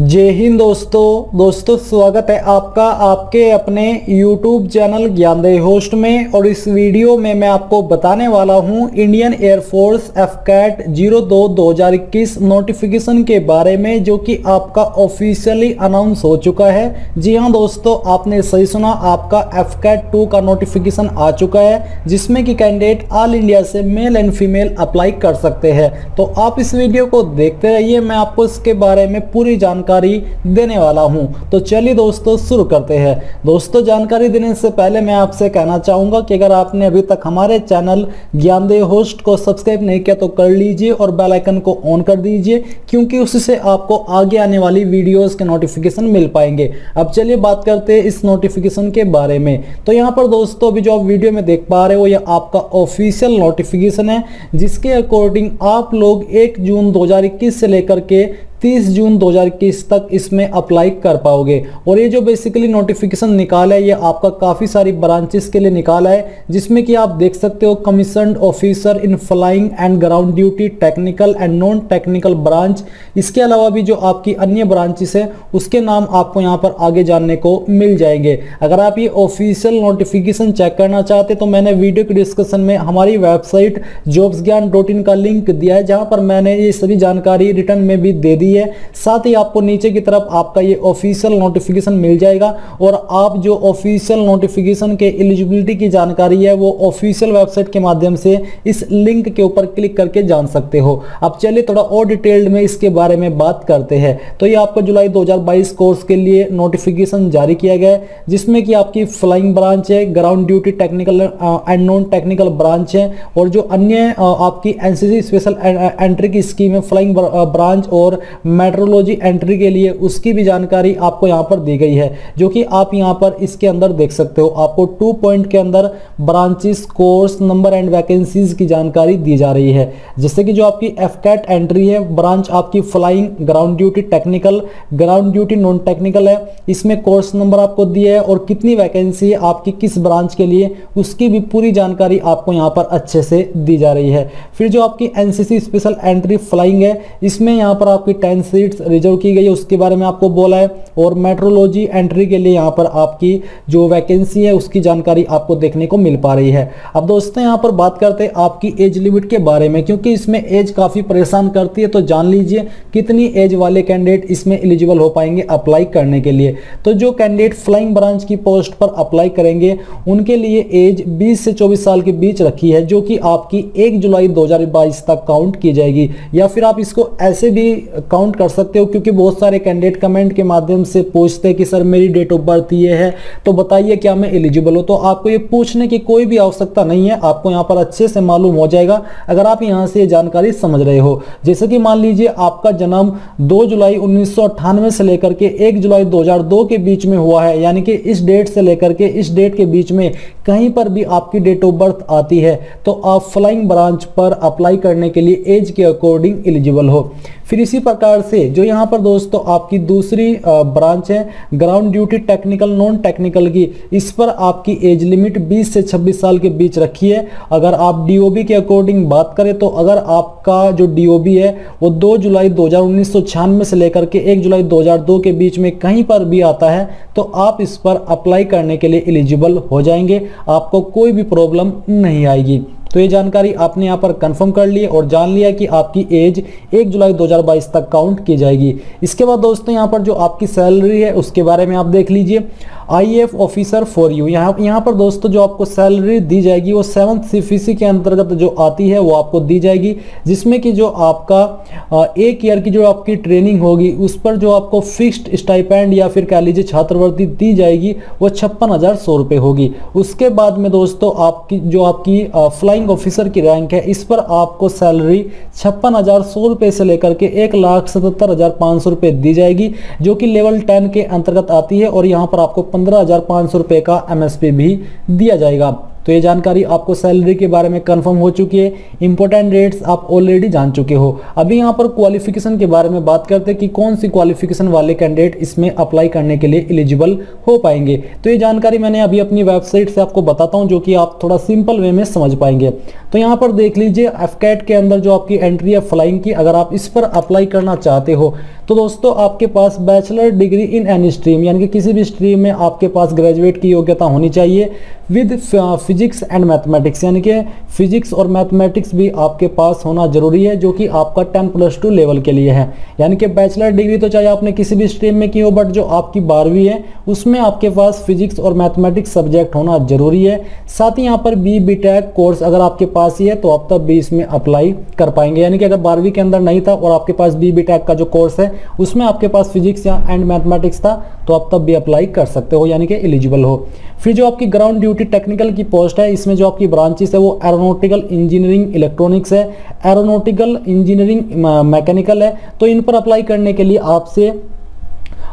जय हिंद दोस्तों स्वागत है आपका आपके अपने YouTube चैनल ज्ञानदेव होस्ट में। और इस वीडियो में मैं आपको बताने वाला हूं इंडियन एयरफोर्स एफकैट 02-2021 नोटिफिकेशन के बारे में, जो कि आपका ऑफिशियली अनाउंस हो चुका है। जी हां दोस्तों, आपने सही सुना, आपका एफकैट 2 का नोटिफिकेशन आ चुका है, जिसमें कि कैंडिडेट ऑल इंडिया से मेल एंड फीमेल अप्लाई कर सकते हैं। तो आप इस वीडियो को देखते रहिए, मैं आपको इसके बारे में पूरी जानकारी देने वाला हूं। तो चलिए दोस्तों शुरू करते हैं। दोस्तों, जानकारी देने से पहले मैं आपसे कहना चाहूंगा कि अगर आपने अभी तक हमारे चैनल ज्ञानदेव होस्ट को सब्सक्राइब नहीं किया तो कर लीजिए और बेल आइकन को ऑन कर दीजिए, क्योंकि उससे आपको आगे आने वाली वीडियोस के नोटिफिकेशन मिल पाएंगे। अब चलिए बात करते हैं इस नोटिफिकेशन के बारे में। तो यहाँ पर दोस्तों अभी जो आप वीडियो में देख पा रहे हो, यह आपका ऑफिशियल नोटिफिकेशन है, जिसके अकॉर्डिंग आप लोग 1 जून 2021 से लेकर के 30 जून 2021 तक इसमें अप्लाई कर पाओगे। और ये जो बेसिकली नोटिफिकेशन निकाला है, ये आपका काफ़ी सारी ब्रांचेस के लिए निकाला है, जिसमें कि आप देख सकते हो commissioned officer in flying and ground duty, technical and non technical branch. इसके अलावा भी जो आपकी अन्य ब्रांचेस है उसके नाम आपको यहाँ पर आगे जानने को मिल जाएंगे। अगर आप ये ऑफिशियल नोटिफिकेशन चेक करना चाहते तो मैंने वीडियो के डिस्क्रिप्शन में हमारी वेबसाइट jobsgyan.in का लिंक दिया है, जहाँ पर मैंने ये सभी जानकारी रिटर्न में भी दे दी है। साथ ही आपको नीचे की तरफ आपका ये ऑफिशियल नोटिफिकेशन मिल जाएगा, और आप जो ऑफिशियल नोटिफिकेशन के एलिजिबिलिटी की जानकारी है वो ऑफिशियल वेबसाइट के माध्यम से इस लिंक के ऊपर क्लिक करके जान सकते हो। अब चलिए थोड़ा और डिटेल्ड में इसके बारे में बात करते हैं। तो ये आपको जुलाई 2022 कोर्स के लिए नोटिफिकेशन जारी किया गया है, जिसमें कि आपकी फ्लाइंग ब्रांच है, ground duty, technical and non technical branch है, और जो अन्य आपकी एनसीसी स्पेशल एंट्री की स्कीम है फ्लाइंग ब्रांच और मेट्रोलॉजी एंट्री के लिए, उसकी भी जानकारी आपको यहां पर दी गई है, जो कि आप यहां पर इसके अंदर देख सकते हो। आपको 2 पॉइंट के अंदर branches, course number and vacancies की जानकारी दी जा रही है। जैसे कि जो आपकी एफकैट एंट्री है, ब्रांच आपकी flying, ground duty technical, ground duty non technical है, इसमें कोर्स नंबर आपको दिया है और कितनी वैकेंसी है आपकी किस ब्रांच के लिए, उसकी भी पूरी जानकारी आपको यहाँ पर अच्छे से दी जा रही है। फिर जो आपकी एनसीसी स्पेशल एंट्री फ्लाइंग है, इसमें यहाँ पर आपकी 10 सीट्स रिजर्व की गई है, उसके बारे में आपको बोला है। और मेट्रोलॉजी एंट्री के लिए यहाँ पर आपकी जो वैकेंसी है उसकी जानकारी आपको देखने को मिल पा रही है। अब दोस्तों यहाँ पर बात करते हैं आपकी एज लिमिट के बारे में, क्योंकि इसमें एज काफ़ी परेशान करती है। तो जान लीजिए कितनी एज वाले कैंडिडेट इसमें एलिजिबल हो पाएंगे अप्लाई करने के लिए। तो जो कैंडिडेट फ्लाइंग ब्रांच की पोस्ट पर अप्लाई करेंगे उनके लिए एज 20 से 24 साल के बीच रखी है, जो कि आपकी 1 जुलाई 2022 तक काउंट की जाएगी। या फिर आप इसको ऐसे भी काउंट कर सकते हो, क्योंकि बहुत सारे कैंडिडेट कमेंट के माध्यम से पूछते हैं कि सर मेरी डेट ऑफ बर्थ ये है, तो बताइए क्या मैं एलिजिबल हूं। तो आपको ये पूछने की कोई भी आवश्यकता नहीं है, आपको यहाँ पर अच्छे से मालूम हो जाएगा अगर आप यहाँ से ये जानकारी समझ रहे हो। जैसे कि मान लीजिए आपका जन्म 2 जुलाई 1998 से लेकर के 1 जुलाई 2002 के बीच में हुआ है, यानी कि इस डेट से लेकर के इस डेट के बीच में कहीं पर भी आपकी डेट ऑफ बर्थ आती है तो आप फ्लाइंग ब्रांच पर अप्लाई करने के लिए एज के अकॉर्डिंग एलिजिबल हो। फिर इसी प्रकार से जो यहाँ पर दोस्तों आपकी दूसरी ब्रांच है ground duty technical non technical की, इस पर आपकी एज लिमिट 20 से 26 साल के बीच रखी है। अगर आप डीओबी के अकॉर्डिंग बात करें तो अगर आपका जो डीओबी है वो 2 जुलाई 1996 से लेकर के 1 जुलाई 2002 के बीच में कहीं पर भी आता है तो आप इस पर अप्लाई करने के लिए एलिजिबल हो जाएंगे, आपको कोई भी प्रॉब्लम नहीं आएगी। तो ये जानकारी आपने यहाँ पर कंफर्म कर ली और जान लिया कि आपकी एज 1 जुलाई 2022 तक काउंट की जाएगी। इसके बाद दोस्तों यहाँ पर जो आपकी सैलरी है उसके बारे में आप देख लीजिए। आईएएफ ऑफिसर फॉर यू, यहाँ पर दोस्तों जो आपको सैलरी दी जाएगी वो 7th सीफीसी के अंतर्गत जो आती है वो आपको दी जाएगी, जिसमें कि जो आपका 1 ईयर की जो आपकी ट्रेनिंग होगी उस पर जो आपको फिक्स्ड स्टाइपेंड या फिर कह लीजिए छात्रवृत्ति दी जाएगी वो 56,100 रुपये होगी। उसके बाद में दोस्तों आपकी फ्लाइंग ऑफिसर की रैंक है, इस पर आपको सैलरी 56,100 रुपये से लेकर के 1,77,500 रुपये दी जाएगी, जो कि लेवल 10 के अंतर्गत आती है। और यहाँ पर आपको 15,500 रुपये का एमएसपी भी दिया जाएगा। तो तो ये जानकारी आपको सैलरी के बारे में कंफर्म हो चुकी है। इंपॉर्टेंट डेट्स आप ऑलरेडी जान चुके हो। अभी यहाँ पर क्वालिफिकेशन के बारे में बात करते हैं कि कौन सी क्वालिफिकेशन वाले कैंडिडेट इसमें अप्लाई करने के लिए एलिजिबल हो पाएंगे। तो ये जानकारी मैंने अभी अपनी वेबसाइट से आपको बताता हूँ, जो कि आप थोड़ा सिंपल वे में समझ पाएंगे। तो यहाँ पर देख लीजिए, एफकैट के अंदर जो आपकी एंट्री है फ्लाइंग की, अगर आप इस पर अप्लाई करना चाहते हो तो दोस्तों आपके पास bachelor degree in any stream, यानी कि किसी भी स्ट्रीम में आपके पास ग्रेजुएट की योग्यता होनी चाहिए विद फिजिक्स एंड मैथमेटिक्स, यानी कि फिजिक्स और मैथमेटिक्स भी आपके पास होना जरूरी है, जो कि आपका 10+2 लेवल के लिए है। यानी कि बैचलर डिग्री तो चाहे आपने किसी भी स्ट्रीम में की हो, बट जो आपकी 12वीं है उसमें आपके पास फिजिक्स और मैथमेटिक्स सब्जेक्ट होना जरूरी है। साथ ही यहाँ पर BTech कोर्स अगर आपके पास ही है तो आप तब भी इसमें अप्लाई कर पाएंगे। यानी कि अगर 12वीं के अंदर नहीं था और आपके पास BTech का जो कोर्स है उसमें आपके पास फिजिक्स या एंड मैथमेटिक्स था तो आप तब भी अप्लाई कर सकते हो, यानी कि एलिजिबल हो। फिर जो आपकी ग्राउंड ड्यूटी टेक्निकल की पोस्ट है, इसमें जो आपकी ब्रांचेस है वो एरोनॉटिकल इंजीनियरिंग इलेक्ट्रॉनिक्स है, एरोनॉटिकल इंजीनियरिंग मैकेनिकल है। तो इन पर अप्लाई करने के लिए आपसे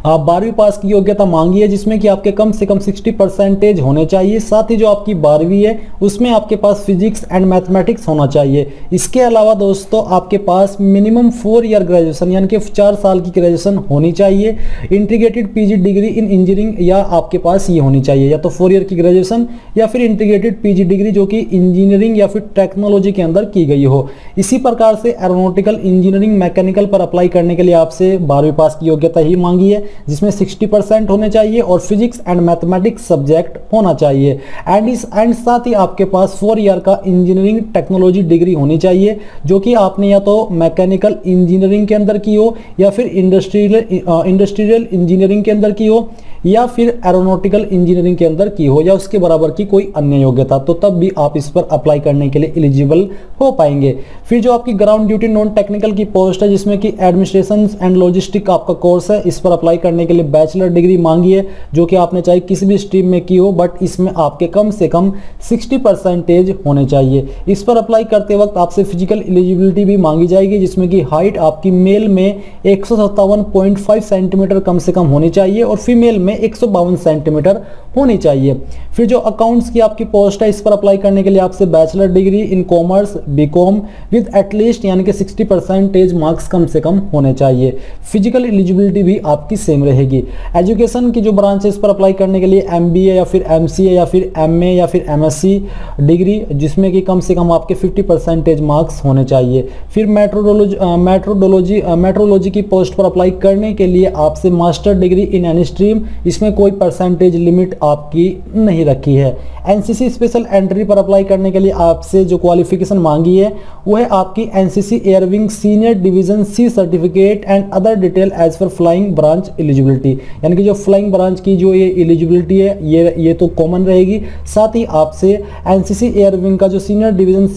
12वीं पास की योग्यता मांगी है, जिसमें कि आपके कम से कम 60% होने चाहिए। साथ ही जो आपकी 12वीं है उसमें आपके पास फिजिक्स एंड मैथमेटिक्स होना चाहिए। इसके अलावा दोस्तों आपके पास मिनिमम 4 ईयर ग्रेजुएशन, यानी कि 4 साल की ग्रेजुएशन होनी चाहिए। Integrated PG degree in engineering या आपके पास ये होनी चाहिए, या तो 4 ईयर की ग्रेजुएशन या फिर इंटीग्रेटेड PG डिग्री जो कि इंजीनियरिंग या फिर टेक्नोलॉजी के अंदर की गई हो। इसी प्रकार से एरोनॉटिकल इंजीनियरिंग मैकेनिकल पर अप्लाई करने के लिए आपसे 12वीं पास की योग्यता ही मांगी है, जिसमें 60% होने चाहिए और फिजिक्स एंड मैथमेटिक्स सब्जेक्ट होना चाहिए। एंड साथ ही आपके पास 4 ईयर का इंजीनियरिंग टेक्नोलॉजी डिग्री होनी चाहिए, जो कि आपने या तो मैकेनिकल इंजीनियरिंग के अंदर की हो या फिर इंडस्ट्रियल इंजीनियरिंग के अंदर की हो या फिर एरोनॉटिकल इंजीनियरिंग के अंदर की हो या उसके बराबर की कोई अन्य योग्यता, तो तब भी आप इस पर अप्लाई करने के लिए एलिजिबल हो पाएंगे। फिर जो आपकी ग्राउंड ड्यूटी नॉन टेक्निकल की पोस्ट है, जिसमें कि एडमिनिस्ट्रेशन एंड लॉजिस्टिक आपका कोर्स है, इस पर अप्लाई करने के लिए बैचलर डिग्री मांगी है, जो कि आपने चाहे किसी भी स्ट्रीम में की हो, बट इसमें आपके कम से कम 60% होने चाहिए। इस पर अप्लाई करते वक्त आपसे फिजिकल एलिजिबिलिटी भी मांगी जाएगी, जिसमें कि हाइट आपकी मेल में 157.5 सेंटीमीटर कम से कम होनी चाहिए और फीमेल में 152 सेंटीमीटर होनी चाहिए। फिर जो अकाउंट्स की आपकी पोस्ट है, इस पर अप्लाई करने के लिए आपसे bachelor degree in commerce BCom with at least यानी कि 60% मार्क्स कम से कम होने चाहिए। फिजिकल एलिजिबिलिटी भी आपकी सेम रहेगी। एजुकेशन की जो ब्रांच है, इस पर अप्लाई करने के लिए MBA या फिर MCA या फिर MA या फिर MSc डिग्री, जिसमें कि कम से कम आपके 50% मार्क्स होने चाहिए। फिर मेट्रोलॉजी की पोस्ट पर अप्लाई करने के लिए आपसे master degree in any stream, इसमें कोई परसेंटेज लिमिट आपकी नहीं रखी है। NCC स्पेशल एंट्री पर अप्लाई करने के लिए आपसे जो क्वालिफिकेशन मांगी है वो है आपकी NCC air wing senior division C certificate and other detail as per flying branch eligibility, यानी कि जो फ्लाइंग ब्रांच की जो ये एलिजिबिलिटी है ये तो कॉमन रहेगी। साथ ही आपसे NCC एयरविंग का जो सीनियर डिवीजन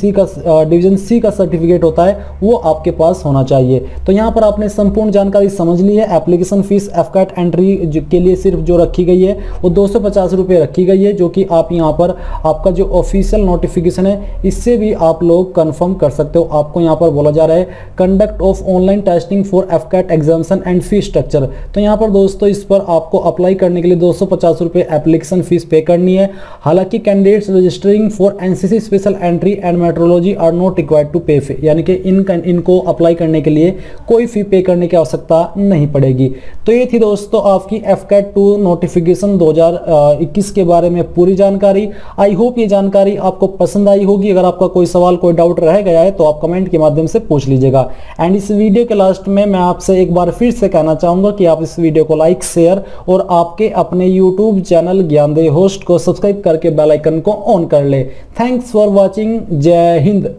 C का सर्टिफिकेट होता है वो आपके पास होना चाहिए। तो यहाँ पर आपने संपूर्ण जानकारी समझ ली है। एप्लीकेशन फीस एफकैट एंट्री के लिए सिर्फ जो रखी गई है वो 250 रुपये रखी गई है, जो कि आप यहाँ पर आपका जो ऑफिशियल नोटिफिकेशन है इससे भी आप लोग कंफर्म कर सकते हो। आपको यहाँ पर बोला जा रहा है conduct of online testing for AFCAT examination and fee structure. तो यहाँ पर दोस्तों इस पर आपको अप्लाई करने के लिए 250 रुपये एप्लीकेशन फीस पे करनी है। हालांकि candidates registering for NCC special entry and metrology are not required to pay fee, यानी कि इनको अप्लाई करने के लिए कोई फी पे करने की आवश्यकता नहीं पड़ेगी। तो ये थी दोस्तों आपकी एफकैट 2 नोटिफिकेशन 2021 के बारे में पूरी जानकारी। आई होप ये जानकारी आपको पसंद आई होगी। अगर आपका कोई सवाल कोई डाउट रह गया है तो आप कमेंट के माध्यम से पूछ लीजिएगा। एंड इस वीडियो के लास्ट में मैं आपसे एक बार फिर से कहना चाहूंगा कि आप इस वीडियो को लाइक शेयर और आपके अपने यूट्यूब चैनल ज्ञानदेह होस्ट को सब्सक्राइब करके बेल आइकन को ऑन कर ले। Thanks for watching. जय हिंद।